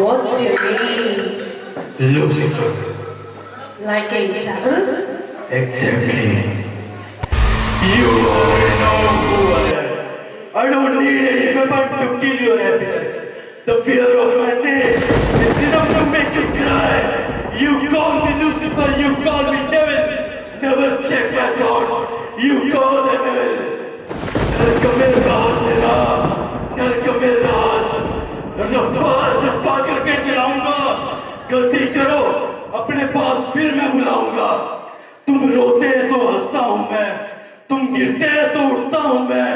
What's your name? Lucifer. Like a devil? Exactly. You already know who I am. I don't need any weapon to kill your happiness. The fear of my name is enough to make you cry. You call me Lucifer, you call me devil. Never check my thoughts. You call them evil. नरक में राज मेरा, नरक में राज। रब्बा करके चलाऊंगा। गलती करो, अपने पास फिर मैं बुलाऊंगा। तुम रोते तो हंसता हूं मैं, तुम गिरते तो उठता हूं मैं,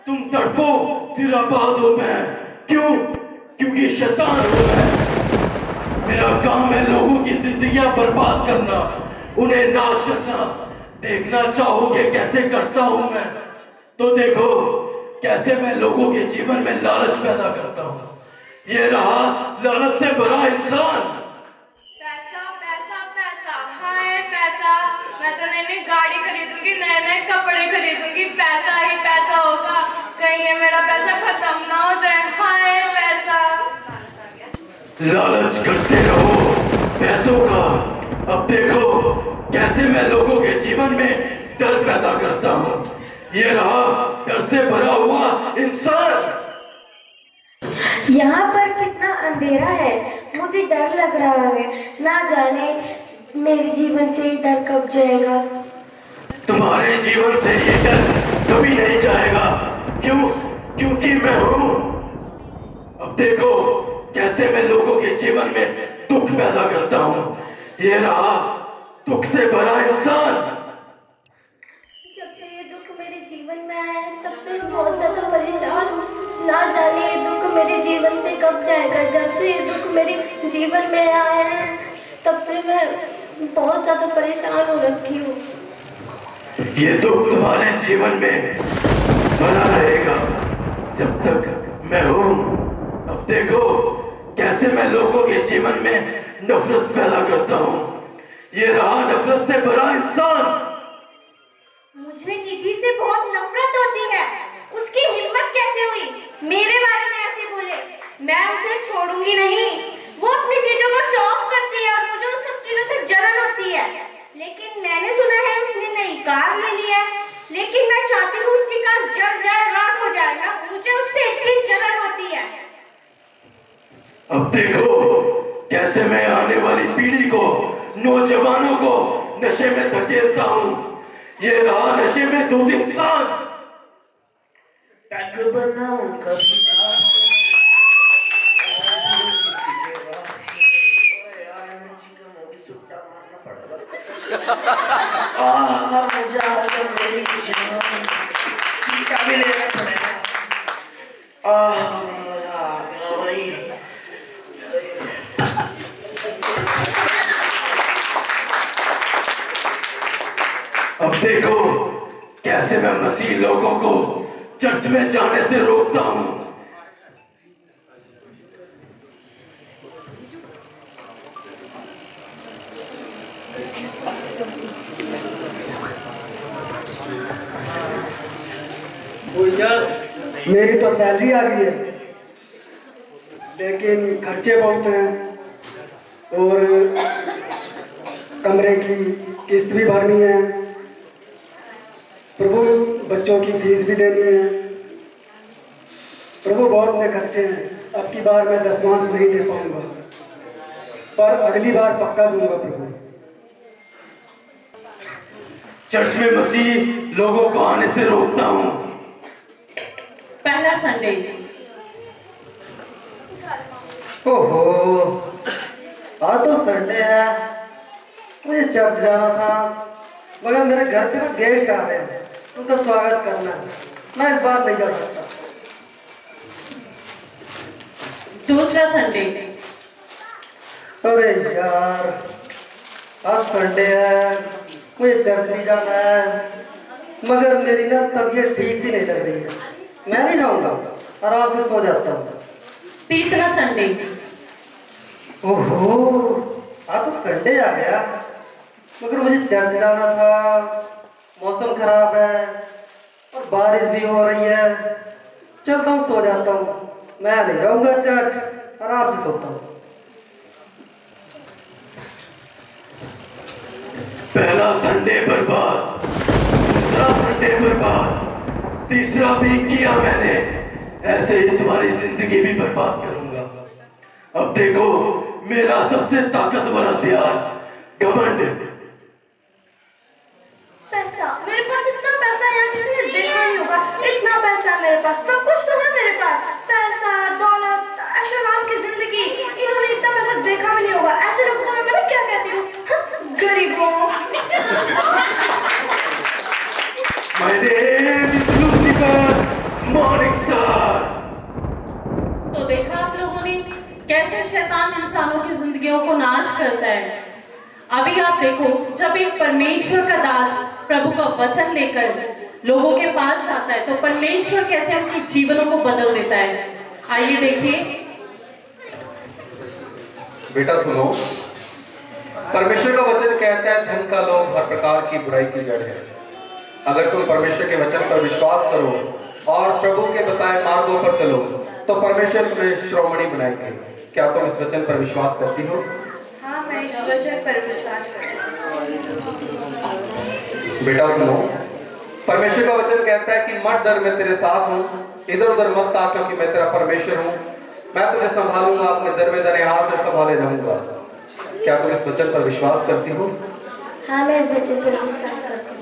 तुम तड़पो फिर आबाद हूं मैं। क्यों? क्योंकि शैतान हूं मैं। मेरा काम है लोगों की जिंदगियां बर्बाद करना, उन्हें नाश करना। देखना चाहोगे कैसे करता हूं मैं? तो देखो कैसे मैं लोगों के जीवन में लालच पैदा करता हूं। ये रहा लालच से भरा इंसान। पैसा पैसा पैसा, हाय पैसा। मैं तो नई नई गाड़ी खरीदूंगी, नए नए कपड़े खरीदूंगी, पैसा ही पैसा होगा। कहीं ये मेरा पैसा खत्म ना हो जाए। हाय पैसा। लालच करते रहो पैसों का। अब देखो कैसे मैं लोगों के जीवन में डर पैदा करता हूँ। ये रहा डर से भरा हुआ इंसान। यहाँ पर कितना अंधेरा है, मुझे डर लग रहा है। ना जाने मेरे जीवन से ये डर कब जाएगा। तुम्हारे जीवन से ये डर कभी नहीं जाएगा। क्यों? क्योंकि मैं हूँ। अब देखो कैसे मैं लोगों के जीवन में दुख पैदा करता हूँ। ये रहा दुख से भरा इंसान। जब से ये दुख मेरे जीवन में आया है, तब से मैं बहुत ज्यादा परेशान हूँ। ना जाने ये दुख मेरे जीवन से कब जाएगा। जब से ये दुख मेरे जीवन में आया है, तब से मैं बहुत ज्यादा परेशान हो रखी हूँ। ये दुख तुम्हारे जीवन में बना रहेगा जब तक मैं हूँ। अब देखो कैसे मैं लोगों के जीवन में नफरत पैदा करता हूँ। ये रहा नफरत से भरा इंसान। मुझे निधि से बहुत नफरत होती है। उसकी हिम्मत कैसे हुई मेरे बारे में ऐसे बोले। मैं उसे छोड़ूंगी नहीं। वो अपनी चीजों को शो ऑफ करती है और मुझे उस सब चीजों से जलन होती है। लेकिन मैंने सुना है उसने नई कार ले ली है। लेकिन मैं चाहती हूँ उसकी कार जल जाए, राख हो जाए ना। मुझे उससे इतनी जलन होती है। अब देखो कैसे मैं आने वाली पीढ़ी को, नौजवानों को नशे में धकेलता हूँ। ये रहा नशे में दूध इंसान। टैग बनाऊं कभी ना। यार एमजी का मोगी सुट्टा मारना पड़ेगा। जा मेरी जान, टीका भी लेना पड़ेगा। मजा आ गया भाई। अब देखो कैसे मैं मसीह लोगों को चर्च में जाने से रोकता हूँ। मेरी तो सैलरी आ गई है, लेकिन खर्चे बहुत हैं और कमरे की किस्त भी भरनी है। प्रभु बच्चों की फीस भी देनी है। प्रभु बहुत से खर्चे हैं। अब की बार मैं दशमांश नहीं दे पाऊंगा, पर अगली बार पक्का दूंगा प्रभु। चर्च में मसीह लोगों को आने से रोकता हूँ। पहला संडे। ओहो, आज तो संडे है, मुझे चर्च जाना था, मगर मेरे घर पे ना गेस्ट आ रहे हैं, उनका स्वागत करना है। मैं इस बार नहीं जा सकता। दूसरा संडे। अरे यार, आज संडे है, मुझे चर्च भी जाना है, मगर मेरी ना तबीयत ठीक सी नहीं लग रही है। मैं नहीं जाऊंगा, आराम से सो जाता हूँ। तीसरा संडे। ओहो, आज तो संडे आ गया, मगर मुझे चर्च जाना था। मौसम खराब है और बारिश भी हो रही है। चलता हूँ, सो जाता हूँ। मैं नहीं जाऊंगा चर्च, आराम से सोता हूँ। पहला संडे बर्बाद, दूसरा संडे बर्बाद, तीसरा भी किया मैंने। ऐसे ही तुम्हारी जिंदगी भी बर्बाद करूंगा। अब देखो मेरा सबसे ताकतवर हथियार, घमंड। पैसा, मेरे पास इतना पैसा यहाँ किसी ने देखा नहीं होगा। इतना पैसा है मेरे पास, सब कुछ तो है मेरे पास। पैसा, दौलत, ऐशो-आराम की जिंदगी, इन्होंने इतना पैसा देखा भी नहीं होगा। ऐसे लोगों को मैं क्या कहती हूँ? हाँ, गरीबों। My name is Lucifer, Morning Star। तो देखा आप लोगों ने कैसे शैतान इंसानों की जिंदगियों को नाश करता है। अभी आप देखो, जब एक परमेश्वर का दास प्रभु का वचन लेकर लोगों के पास आता है तो परमेश्वर कैसे उनके जीवनों को बदल देता है। आइए देखिए। बेटा सुनो, परमेश्वर का वचन कहता है धन का लोभ हर प्रकार की बुराई की जड़ है। अगर तुम परमेश्वर के वचन पर विश्वास करो और प्रभु के बताए मार्गों पर चलो तो परमेश्वर तुम्हें श्रोमणी बनाएंगे। क्या तुम इस वचन पर विश्वास करती हो? हाँ, मैं इस वचन पर विश्वास करती हूँ। बेटा सुनो, परमेश्वर का वचन कहता है कि मत डर, मैं तेरे साथ हूँ, इधर उधर मत ता, क्योंकि मैं तेरा परमेश्वर हूँ। मैं तुझे संभालूंगा, अपने दरमियाने हाथ से संभाले रहूंगा। क्या तुम इस वचन पर विश्वास करती हो? हाँ, मैं इस वचन पर विश्वास करती हूँ।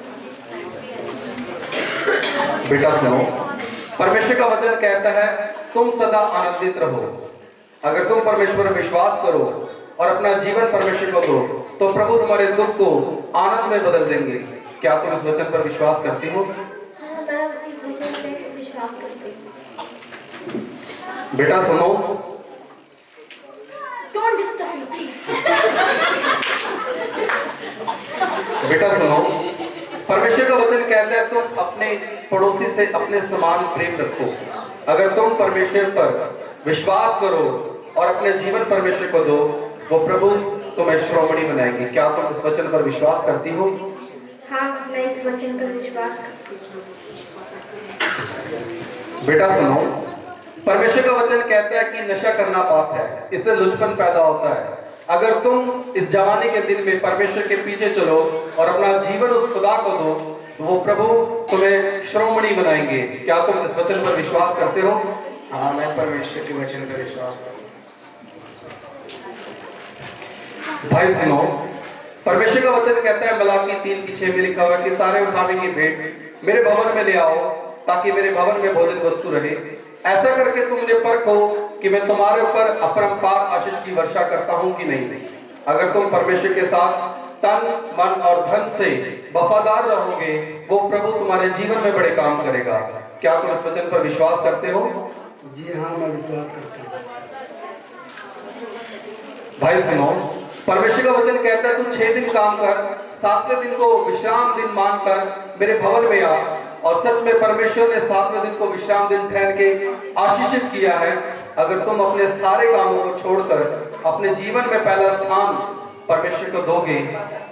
बेटा सुनो, परमेश्वर का वचन कहता है तुम सदा आनंदित रहो। अगर तुम परमेश्वर पर विश्वास करो और अपना जीवन परमेश्वर को दो तो प्रभु तुम्हारे दुख को आनंद में बदल देंगे। क्या तुम इस वचन पर विश्वास करती हो? हाँ, मैं इस वचन पर विश्वास करती हूँ। बेटा सुनो, Don't disturb me, please. बेटा सुनो, परमेश्वर का वचन कहता है तुम अपने पड़ोसी से अपने समान प्रेम रखो। अगर तुम परमेश्वर पर विश्वास करो और अपने जीवन परमेश्वर को दो, वो प्रभु तुम्हें श्रोमणी बनाएंगे। क्या तुम इस वचन पर विश्वास करती हो? हाँ, मैं इस वचन पर विश्वास करती हूँ। बेटा सुनो, परमेश्वर का वचन कहता है कि नशा करना पाप है, इससे लुचपन पैदा होता है। अगर तुम इस जवानी के दिन में परमेश्वर के पीछे चलो और अपना जीवन उस खुदा को दो तो वो प्रभु तुम्हें श्रोमणी बनाएंगे। क्या तुम इस वचन पर विश्वास करते हो? हाँ, मैं परमेश्वर के वचन पर विश्वास करता हूँ। भाई सुनो, परमेश्वर का वचन कहता है मलाकी 3:6 में लिखा हुआ है कि सारे उठाने की भेंट मेरे भवन में ले आओ ताकि मेरे भवन में भोजन वस्तु रहे। ऐसा करके तुम मुझे परखो कि मैं तुम्हारे ऊपर अपरंपार आशीष की वर्षा करता हूं कि नहीं। अगर तुम परमेश्वर के साथ तन, मन और धन से वफादार रहोगे, वो प्रभु तुम्हारे जीवन में बड़े काम करेगा। क्या तुम इस वचन पर विश्वास करते हो? जी हाँ, मैं विश्वास करता हूँ। भाई सुनो, परमेश्वर का वचन कहता है तू 6 दिन काम कर, 7वें दिन को विश्राम दिन मानकर मेरे भवन में आ। और सच में परमेश्वर ने 7वें दिन को विश्राम दिन ठहर के आशीषित किया है। अगर तुम अपने सारे कामों को छोड़कर अपने जीवन में पहला स्थान परमेश्वर को दोगे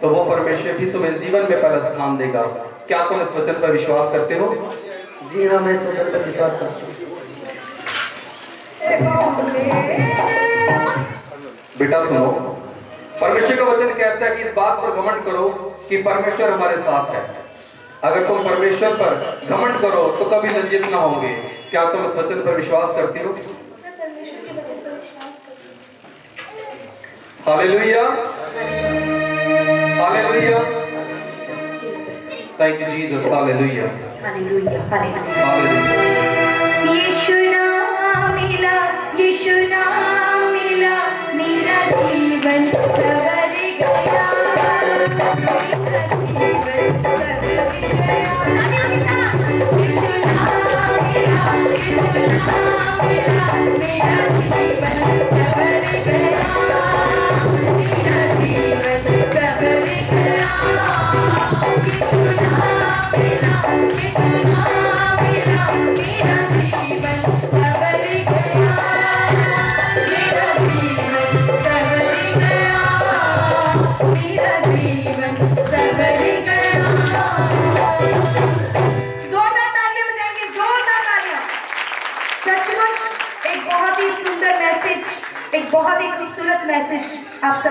तो वो परमेश्वर भी तुम्हें जीवन में पहला स्थान देगा। क्या तुम इस वचन पर विश्वास करते हो? जी हाँ, मैं इस वचन पर विश्वास करता हूँ। बेटा सुनो, परमेश्वर का वचन कहता है कि इस बात पर घमंड करो कि परमेश्वर हमारे साथ है। अगर तुम परमेश्वर पर घमंड करो तो कभी लज्जित ना होंगे। क्या तुम इस वचन पर विश्वास करती हो? मैं परमेश्वर के वचन पर विश्वास करती हूँ। Hallelujah, hallelujah, thank you Jesus, hallelujah, hallelujah, hallelujah. Hallelujah. यीशु नाम मिला, यीशु नाम मिला, मेरा जीवन सवर गया, मेरा जीवन सवर गया। यीशु नाम मिला, यीशु नाम मिला, मेरा जीवन सवर गया, मेरा जीवन सवर गया। यीशु नाम मिला, यीशु नाम मिला, मेरा जीवन सवर गया, मेरा जीवन सवर गया, मेरा जीवन सवर गया। जोरदार तालियां बजाएंगे, जोरदार तालियां। सचमुच एक बहुत ही सुंदर मैसेज, एक बहुत ही खूबसूरत मैसेज आप सब